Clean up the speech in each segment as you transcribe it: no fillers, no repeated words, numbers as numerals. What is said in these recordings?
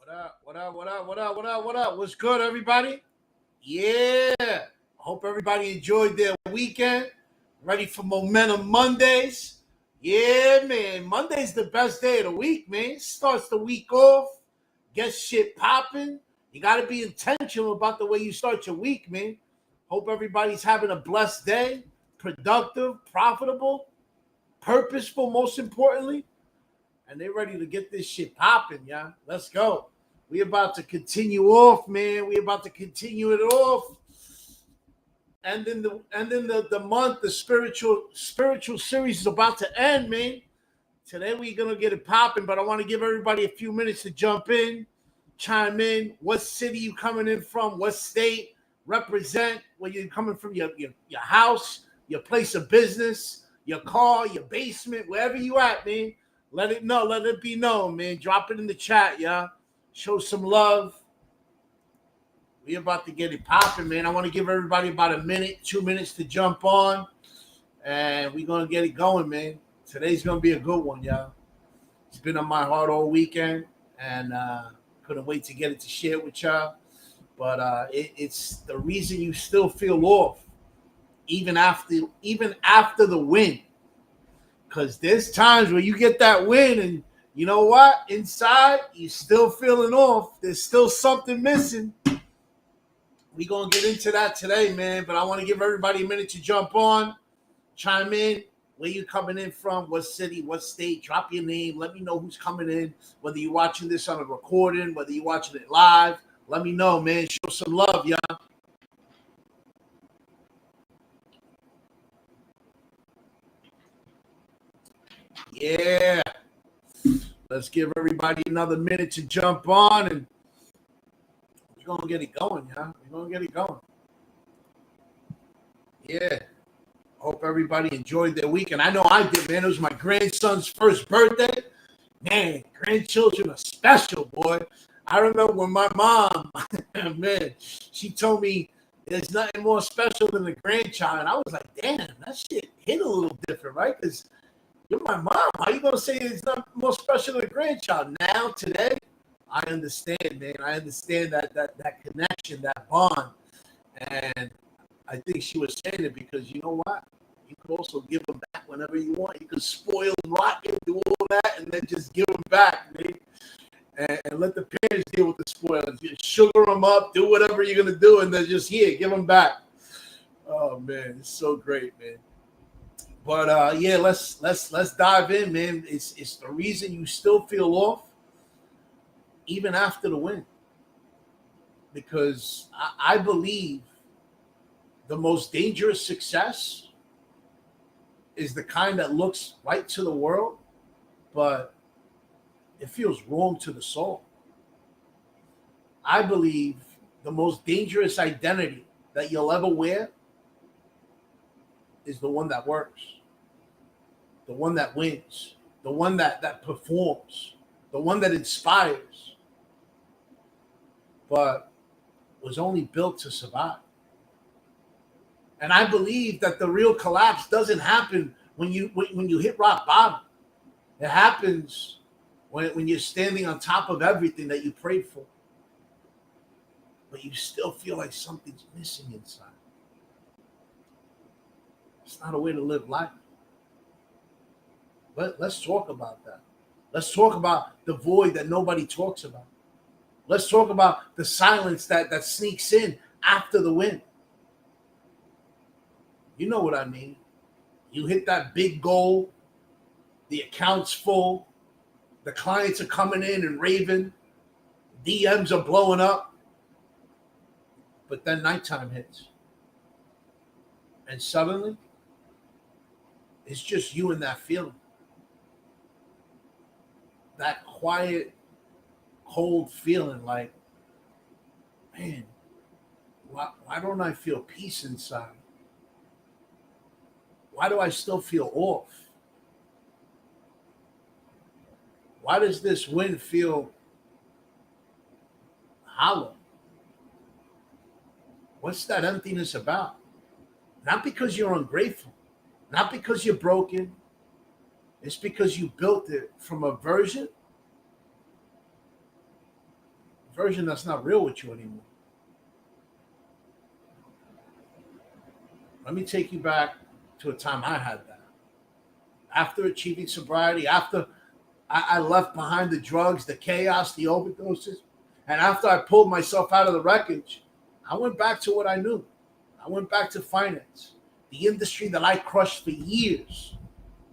What up? What up? What up? What up? What up? What up? What's good, everybody? Yeah. I hope everybody enjoyed their weekend. Ready for Momentum Mondays? Yeah, man. Monday's the best day of the week, man. Starts the week off, gets shit popping. You got to be intentional about the way you start your week, man. Hope everybody's having a blessed day, productive, profitable, purposeful, most importantly, and they're ready to get this shit popping, yeah. Let's go. We about to continue off, man. We about to continue it off. And then the month, the spiritual series is about to end, man. Today we're gonna get it popping, but I want to give everybody a few minutes to jump in, chime in. What city you coming in from? What state? Represent where you coming from, your house, your place of business, your car, your basement, wherever you at, man. Let it know, let it be known, man. Drop it in the chat, y'all. Show some love. We about to get it popping, man. I want to give everybody about a minute, 2 minutes to jump on, and we're gonna get it going, man. Today's gonna be a good one, y'all. It's been on my heart all weekend, and couldn't wait to get it to share with y'all. But it's the reason you still feel off, even after the win. Because there's times where you get that win, and you know what? Inside, you still feeling off. There's still something missing. We're going to get into that today, man. But I want to give everybody a minute to jump on, chime in. Where you coming in from? What city? What state? Drop your name. Let me know who's coming in. Whether you're watching this on a recording, whether you're watching it live. Let me know, man. Show some love, y'all. Yeah. Let's give everybody another minute to jump on, and we're going to get it going, y'all. We're going to get it going. Yeah. Hope everybody enjoyed their weekend. I know I did, man. It was my grandson's first birthday. Man, grandchildren are special, boy. I remember when my mom, man, she told me there's nothing more special than a grandchild. And I was like, damn, that shit hit a little different, right? Because you're my mom. How you going to say it's not more special than a grandchild? Now, today, I understand, man. I understand that connection, that bond. And I think she was saying it because you know what? You could also give them back whenever you want. You could spoil, rotten, do all that, and then just give them back, man. And let the parents deal with the spoilers. Just sugar them up, do whatever you're gonna do, and then just here, give them back. Oh man, it's so great, man. But yeah, let's dive in, man. It's the reason you still feel off, even after the win, because I believe the most dangerous success is the kind that looks right to the world, but it feels wrong to the soul. I believe the most dangerous identity that you'll ever wear is the one that works, the one that wins, the one that performs, the one that inspires, but was only built to survive. And I believe that the real collapse doesn't happen when you hit rock bottom. It happens when you're standing on top of everything that you prayed for, but you still feel like something's missing inside. It's not a way to live life. Let's talk about that. Let's talk about the void that nobody talks about. Let's talk about the silence that sneaks in after the win. You know what I mean. You hit that big goal, the account's full, the clients are coming in and raving, DMs are blowing up, but then nighttime hits. And suddenly, it's just you and that feeling. That quiet, cold feeling like, man, why don't I feel peace inside? Why do I still feel off? Why does this win feel hollow? What's that emptiness about? Not because you're ungrateful, not because you're broken. It's because you built it from a version version that's not real with you anymore. Let me take you back to a time I had that. After achieving sobriety, after I left behind the drugs, the chaos, the overdoses, and after I pulled myself out of the wreckage, I went back to what I knew. I went back to finance, the industry that I crushed for years,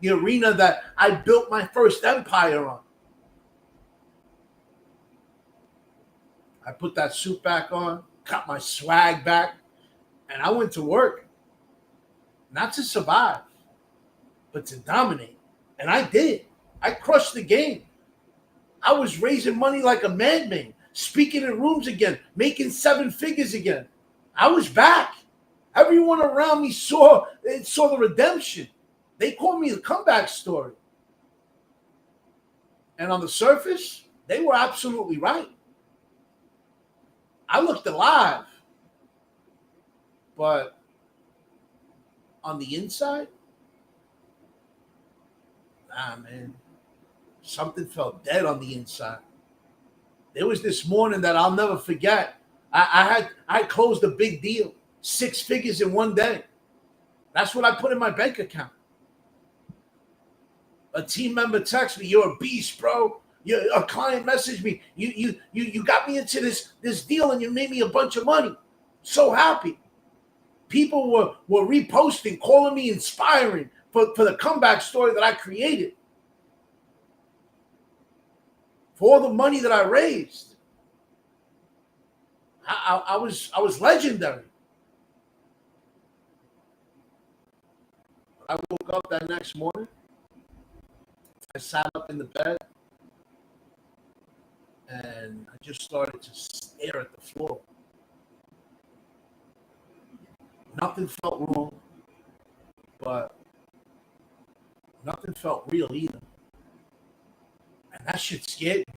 the arena that I built my first empire on. I put that suit back on, got my swag back, and I went to work. Not to survive, but to dominate. And I did. I crushed the game. I was raising money like a madman, speaking in rooms again, making 7 figures again. I was back. Everyone around me saw the redemption. They called me the comeback story. And on the surface, they were absolutely right. I looked alive. But on the inside, nah, man. Something felt dead on the inside. There was this morning that I'll never forget. I closed a big deal, 6 figures in one day. That's what I put in my bank account. A team member texted me, "You're a beast, bro." A client messaged me, "You got me into this deal and you made me a bunch of money." So happy. People were reposting, calling me inspiring for the comeback story that I created. For all the money that I raised. I was legendary. I woke up that next morning. I sat up in the bed and I just started to stare at the floor. Nothing felt wrong, but nothing felt real either. And that shit scared me.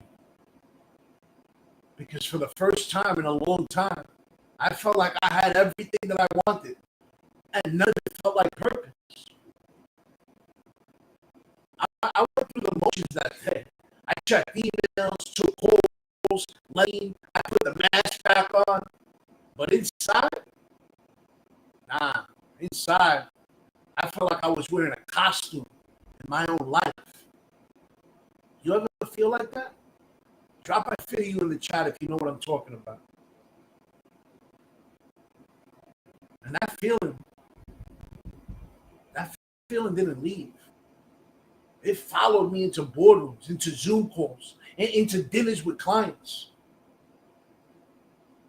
Because for the first time in a long time, I felt like I had everything that I wanted. And none of it felt like purpose. I went through the motions that day. I checked emails, took calls, lean. I put the mask back on. But inside, inside, I felt like I was wearing a costume in my own life. You ever feel like that? Drop I feel you in the chat if you know what I'm talking about. And that feeling didn't leave. It followed me into boardrooms, into Zoom calls, and into dinners with clients.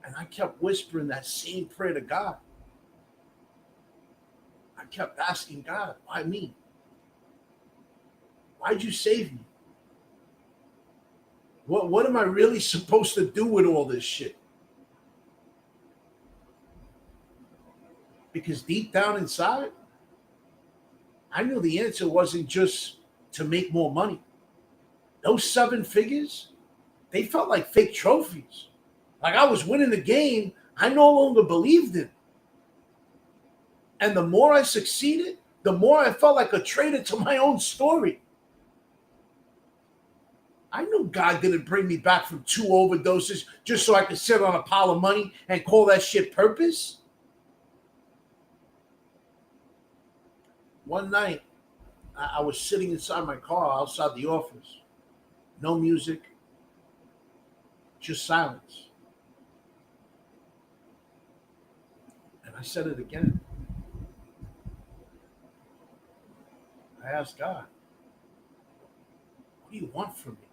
And I kept whispering that same prayer to God. I kept asking God, why me? Why'd you save me? What am I really supposed to do with all this shit? Because deep down inside, I knew the answer wasn't just to make more money. Those 7 figures, they felt like fake trophies. Like I was winning the game I no longer believed in. And the more I succeeded, the more I felt like a traitor to my own story. I knew God didn't bring me back from 2 overdoses just so I could sit on a pile of money and call that shit purpose. One night, I was sitting inside my car outside the office. No music, just silence. And I said it again. I asked God, what do you want from me?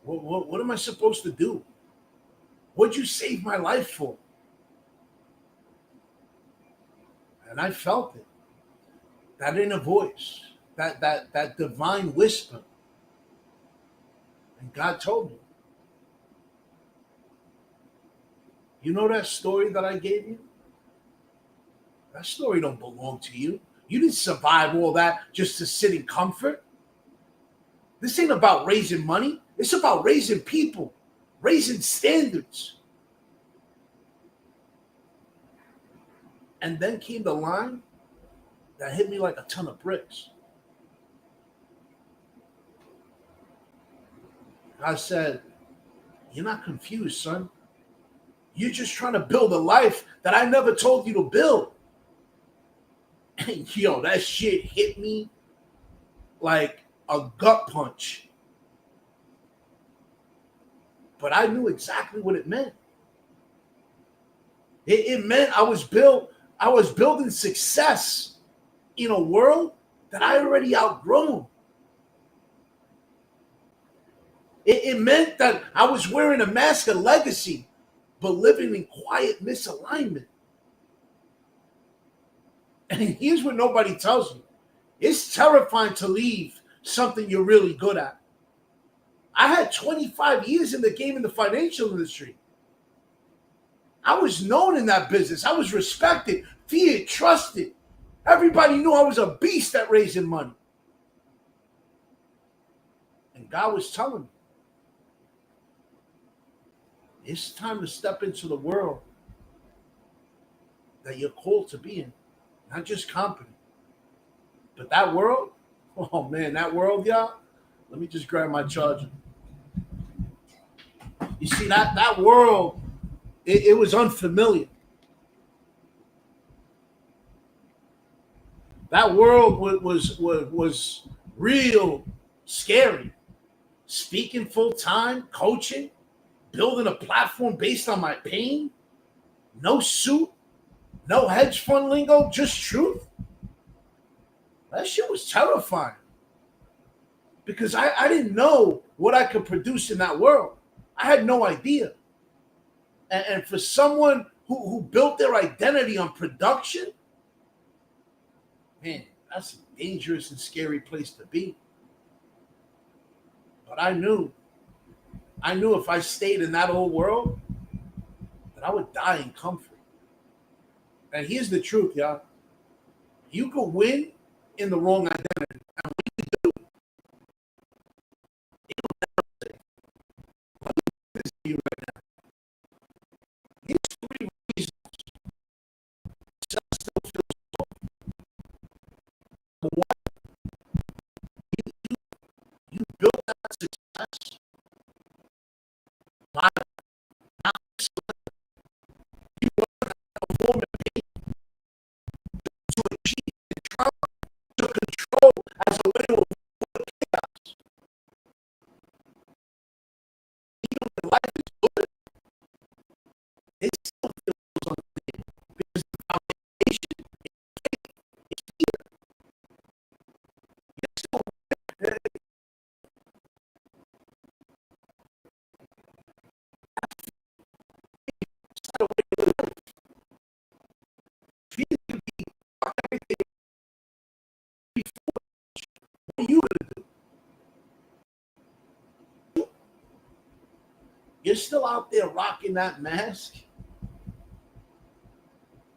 What am I supposed to do? What'd you save my life for? And I felt it. That inner voice, that divine whisper. And God told me, you know that story that I gave you? That story don't belong to you. You didn't survive all that just to sit in comfort. This ain't about raising money. It's about raising people, raising standards. And then came the line that hit me like a ton of bricks. I said, You're not confused, son. You're just trying to build a life that I never told you to build. And yo, that shit hit me like a gut punch. But I knew exactly what it meant. It meant I was building success in a world that I already outgrown. It meant that I was wearing a mask of legacy, but living in quiet misalignment. And here's what nobody tells you. It's terrifying to leave something you're really good at. I had 25 years in the game in the financial industry. I was known in that business. I was respected, feared, trusted. Everybody knew I was a beast at raising money. And God was telling me, it's time to step into the world that you're called to be in. Not just company, but that world. Oh man, that world, y'all. Let me just grab my charger. You see, that world, it was unfamiliar. That world was real scary. Speaking full time, coaching, building a platform based on my pain, no suit, no hedge fund lingo, just truth. That shit was terrifying because I didn't know what I could produce in that world. I had no idea. And for someone who built their identity on production, man, that's a dangerous and scary place to be. But I knew if I stayed in that old world, that I would die in comfort. And here's the truth, y'all. You could win in the wrong identity. And when you do, it will never say. Let me put this to you right now. Here's 3 reasons success still feels so. Number 1, you built that success by not you learned how to perform and pay to achieve and try to control as a way to avoid chaos. Even when life is good, it still feels unstable because the foundation is here. You're still there. It's not a way to live. Fear can be everything before. What are you going to do? You're still out there rocking that mask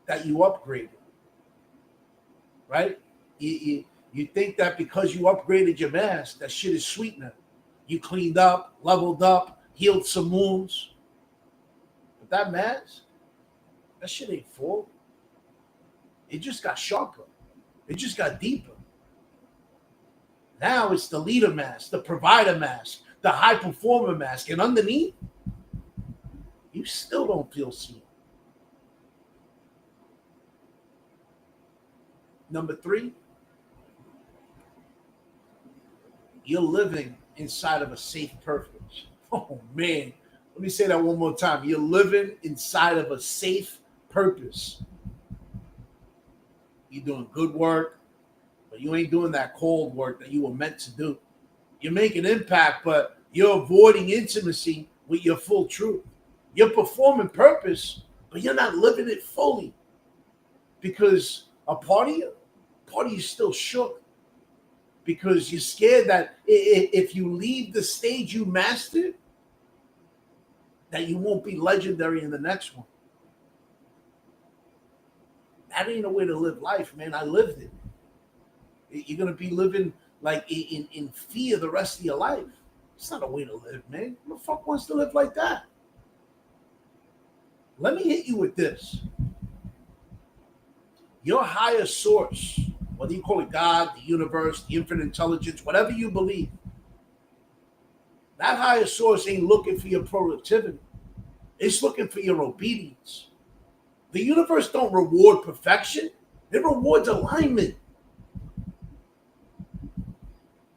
that you upgraded, right? You think that because you upgraded your mask, that shit is sweet now. You cleaned up, leveled up, healed some wounds. But that mask, that shit ain't full. It just got sharper. It just got deeper. Now it's the leader mask, the provider mask, the high performer mask. And underneath, you still don't feel seen. Number 3, you're living inside of a safe purpose. Oh, man. Let me say that one more time. You're living inside of a safe purpose. You're doing good work, but you ain't doing that cold work that you were meant to do. You're making impact, but you're avoiding intimacy with your full truth. You're performing purpose, but you're not living it fully because a part of you still shook because you're scared that if you leave the stage you mastered, that you won't be legendary in the next one. That ain't a way to live life, man. I lived it. You're going to be living like in fear the rest of your life. It's not a way to live, man. Who the fuck wants to live like that? Let me hit you with this. Your higher source, whether you call it God, the universe, the infinite intelligence, whatever you believe, That higher source ain't looking for your productivity. It's looking for your obedience. The universe don't reward perfection. It rewards alignment.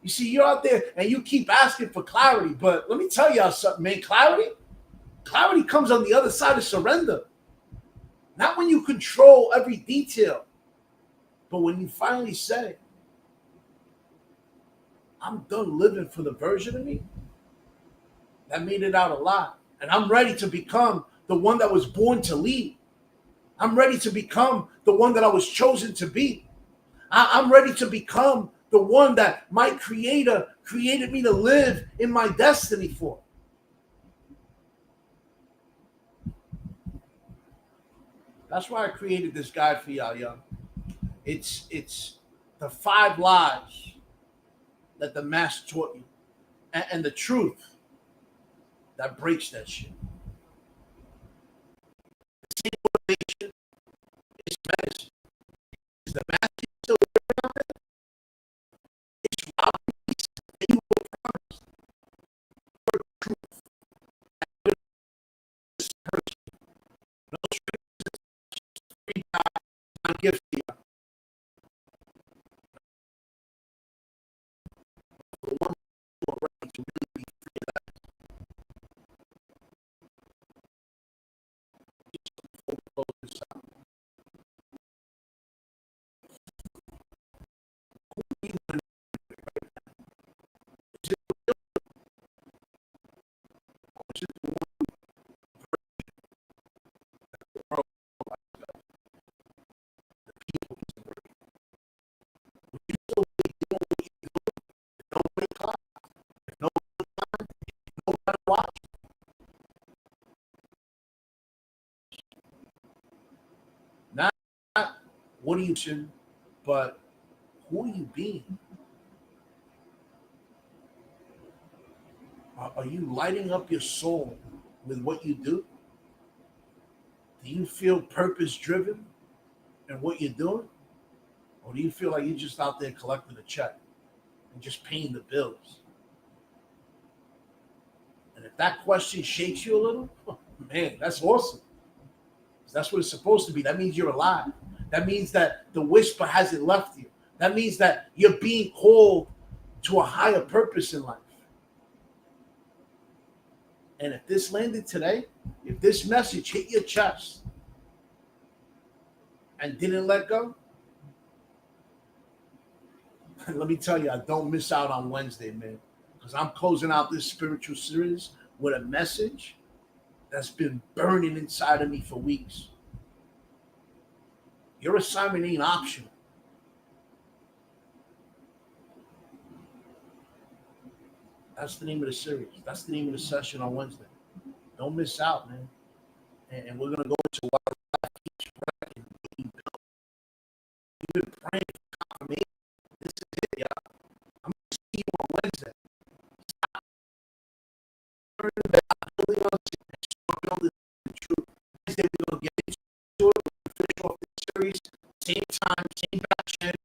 You see, you're out there and you keep asking for clarity, but let me tell y'all something, man. Clarity comes on the other side of surrender. Not when you control every detail, but when you finally say, I'm done living for the version of me that made it out alive. And I'm ready to become the one that was born to lead. I'm ready to become the one that I was chosen to be. I'm ready to become the one that my creator created me to live in my destiny for. That's why I created this guide for y'all, young. It's the 5 lies that the master taught you, and the truth that breaks that shit. The same motivation is medicine. Is the master still around there? It's robbing peace that you were promised. For truth. This person. No strings free God, my gift to you. The one who are ready to really be free of that. Just before we close this out. Who do you want to be right now? Is it the real or is it the one version that the world likes, the people isn't working? Would you still be doing what you're doing? If nobody caught, if nobody time, if nobody watched? Not what are you doing, but who are you being? Are you lighting up your soul with what you do? Do you feel purpose driven in what you're doing? Or do you feel like you're just out there collecting a check and just paying the bills? And if that question shakes you a little, man, that's awesome. That's what it's supposed to be. That means you're alive. That means that the whisper hasn't left you. That means that you're being called to a higher purpose in life. And if this landed today, if this message hit your chest and didn't let go, let me tell you, I don't miss out on Wednesday, man. Because I'm closing out this spiritual series with a message that's been burning inside of me for weeks. Your assignment ain't optional. That's the name of the series. That's the name of the session on Wednesday. Don't miss out, man. And we're gonna go into why life keeps wrecking. You've been praying for confirmation. This is it, y'all. I'm gonna see you on Wednesday. Stop learning about building on and start building the truth. Wednesday we're gonna get into it. We're gonna finish off this series. Same time, same back channel.